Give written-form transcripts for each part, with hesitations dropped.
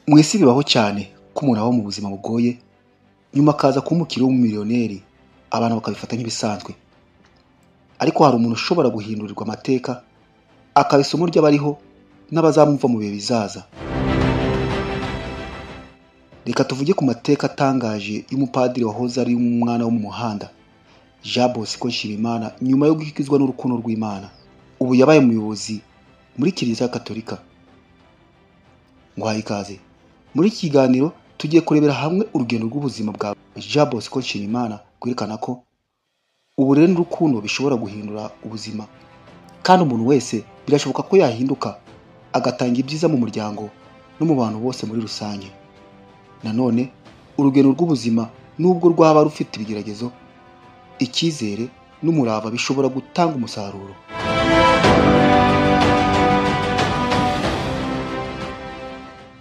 Mw'isi bibaho cyane ko umuntu aba mu buzima bugoye nyuma akaza kuba umukire w'umumiliyoneri, abantu bakabifata nk'ibisanzwe. Ariko hari umuntu ushobora guhindurirwa amateka akaba isomo ry'abariho n'abazamwumva mu bihe bizaza. Reka tuvuge ku mateka atangaje y'umupadiri wahoze ari umwana wo mu muhanda, Jean Bosco Nshimiyimana, nyuma yo gukizwa n'urukundo rw'Imana. Ubu yabaye umuyobozi muri Kiliziya Gatolika. Ngwaye ikaze. Muri iki kiganiro tugiye kurebera hamwe urugendo rw'ubuzima bwa Jean Bosco Nshimiyimana, kwerekana ko uburere n'urukundo bishobora guhindura ubuzima, kandi umuntu wese birashoboka ko yahinduka agatanga ibyiza mu muryango no mu bantu bose muri rusange. Nanone urugendo rw'ubuzima nubwo rwaba rufite ibigeragezo, icyizere n'umurava bishobora gutanga umusaruro.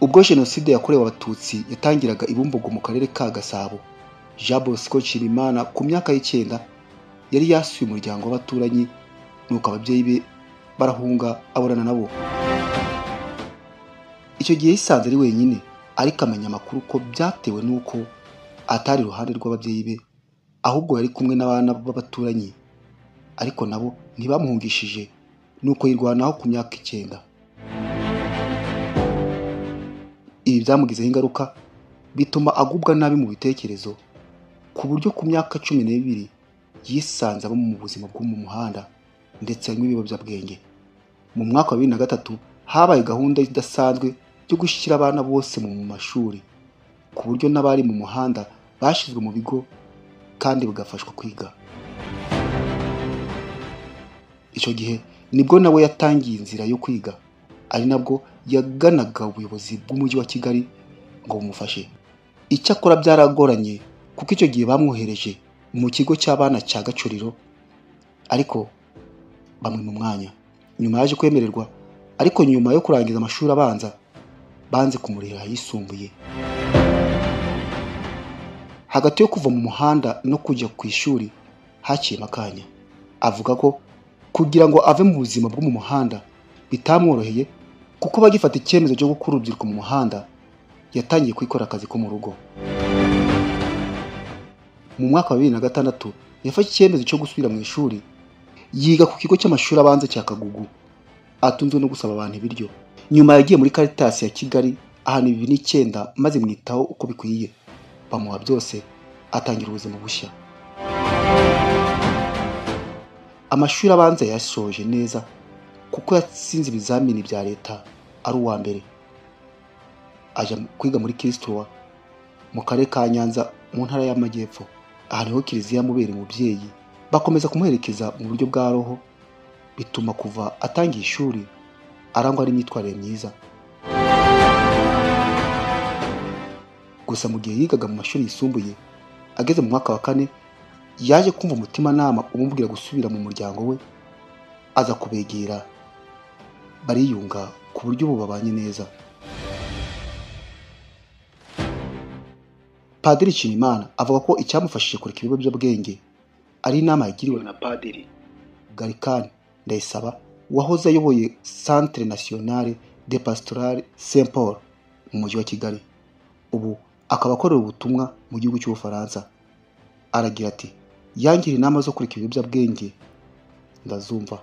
Ubwo Jenoside yakorewe Abatutsi yatangiraga i Bumbogo mu karere ka Gasabo, Jean Bosco Nshimiyimana ku myaka y'9 yari yasuye umuryango w'abaturanyi, nuko ababyeyi be barahunga aburana nabo. Icyo gihe yisanze ari wenyine, ariko amenya amakuru ko byatewe n'uko atari iruhande rw'ababyeyi be, ahubwo yari kumwe n'abana b'abaturanyi, ariko nabo ntibamuhungishije, nuko yirwanaho ku myaka 9. Ibi byamugizeho ingaruka bituma agubwa nabi mu bitekerezo, ku buryo ku myaka 12 yisanze abo mu buzima bwo mu muhanda ndetse n'ibiyobyabwenge. Mu mwaka wa 2003 habaye gahunda idasanzwe yo gushyira abana bose mu mashuri, ku buryo n'abari mu muhanda bashyizwe mu bigo kandi bagafashwa kwiga. Icyo gihe nibwo nawe yatangiye inzira yo kwiga, ari nabwo yaganaga ubuyobozi bw'umujyi wa Kigali ngo bumufashe. Icyakora byaragoranye kuko icyo gihe bamwohereje mu kigo cy'abana cya Gacuriro, ariko bamwe mu mwanya. Nyuma yaje kwemererwa, ariko nyuma yo kurangiza amashuri abanza banze kumurihira ayisumbuye. Hagati yo kuva mu muhanda no kujya ku ishuri haciyemo akanya. Avuga ko kugira ngo ave mu buzima bwo mu muhanda bitamworoheye, kuko bagifata icyemezo cyo gukura urubyiruko mu muhanda, yatangiye kwikora akazi ko mu rugo. Mu mwaka wa 2006 yafashe icyemezo cyo gusubira mu ishuri, yiga ku kigo cy'amashuri abanza cya Kagugu, atunzwe no gusaba abantu ibiryo. Nyuma yagiye muri Caritas ya Kigali ahantu 2009, maze mwitaho uko bikwiye, bamuha byose, atangira ubuzima bushya. Amashuri abanza yashoje neza kuko yatsinze ibizamini bya leta ari uwa mbere. Aja kwiga muri Kristo mu karere ka Nyanza mu ntara y'Amajyepfo. Aha niho Kiliziya yamubereye umubyeyi, bakomeza kumuherekeza mu buryo bwa roho, bituma kuva atangiye ishuri arangwa ari imyitwarire myiza. Gusa mu gihe yigaga mu mashuri yisumbuye, ageze mu mwaka wa 4 yaje kumva umutimanama umubwira gusubira mu muryango we, aza kubegera bariyunga ku buryo ubu babanye neza. Padiri Nshimiyimana avuga ko icyamufashije kureka ibiyobyabwenge ari inama yagiriwe na Padiri Gallican Ndayisaba, wahoze ayoboye Centre National de Pastoral Saint Paul mu mujyi wa Kigali. Ubu akaba akorera ubutumwa mu gihugu cy'Ubufaransa. Aragira ati, yangira inama zo kureka ibiyobyabwenge ndazumva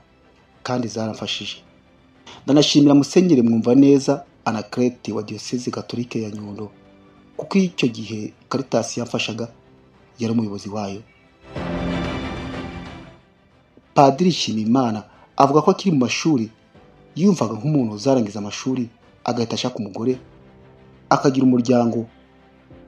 kandi zaramfashije. Ndanashimira Musenyeri Mwumvaneza Anaclet wa Diocese Gatolike ya Nyundo, kuko icyo gihe Caritas yamfashaga, yari umuyobozi wayo. Padiri Nshimiyimana avuga ko akiri mu mashuri yumvaga nk'umuntu uzarangiza amashuri agahita ashaka umugore akagira umuryango,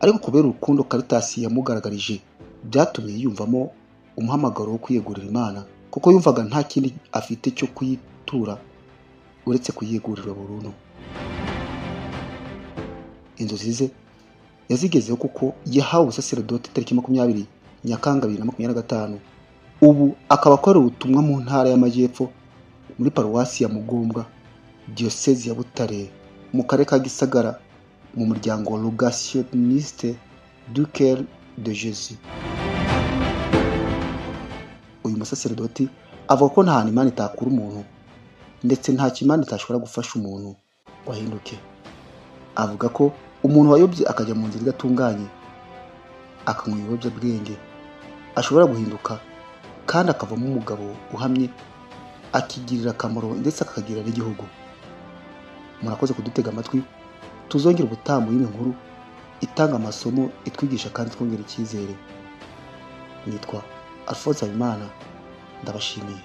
ariko kubera urukundo Caritas yamugaragarije byatumye yiyumvamo umuhamagaro wo kwiyegurira Imana, kuko yumvaga nta kindi afite cyo kuyitura uretse kuyegurira burundu. Inzozi ze yazigezeho kuko yahawe ubusaserodoti tariki 20 Nyakanga 2025. Ubu akaba akorera ubutumwa mu ntara y'Amajyepfo muri paruwasi ya Mugombwa, Diocese ya Butare, mu karere ka Gisagara, mu muryango Rogationiste du Cœur de Jésus. Uyu musaserodoti avuga ko nta hantu Imana itakura umuntu, ndetse nta kimana itashobora gufasha umuntu ngo ahinduke. avuga ko umuntu wayobye akajya mu nzira idatunganye akanywa ibiyobyabwenge ashobora guhinduka kandi akavamo umugabo uhamye, akigirira akamaro ndetse akakagirira n'igihugu. Murakoze kudutega amatwi, tuzongera ubutaha mu yindi nkuru itanga amasomo, itwigisha kandi twongera icyizere. Nitwa Alphonse Habimana, ndabashimiye.